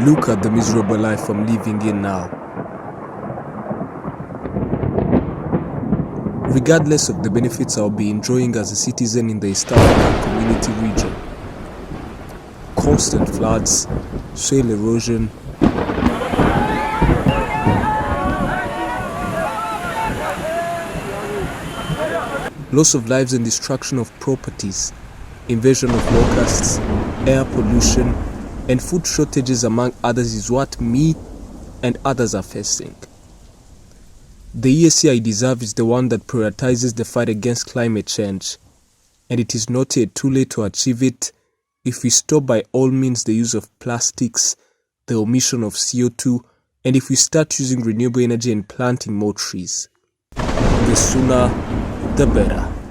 Look at the miserable life I'm living in now. Regardless of the benefits I'll be enjoying as a citizen in the East African Community region. Constant floods, soil erosion, loss of lives and destruction of properties, invasion of locusts, air pollution, and food shortages among others is what me and others are facing. The EAC I deserve is the one that prioritizes the fight against climate change, and it is not yet too late to achieve it if we stop by all means the use of plastics, the emission of CO2, and if we start using renewable energy and planting more trees. The sooner, the better.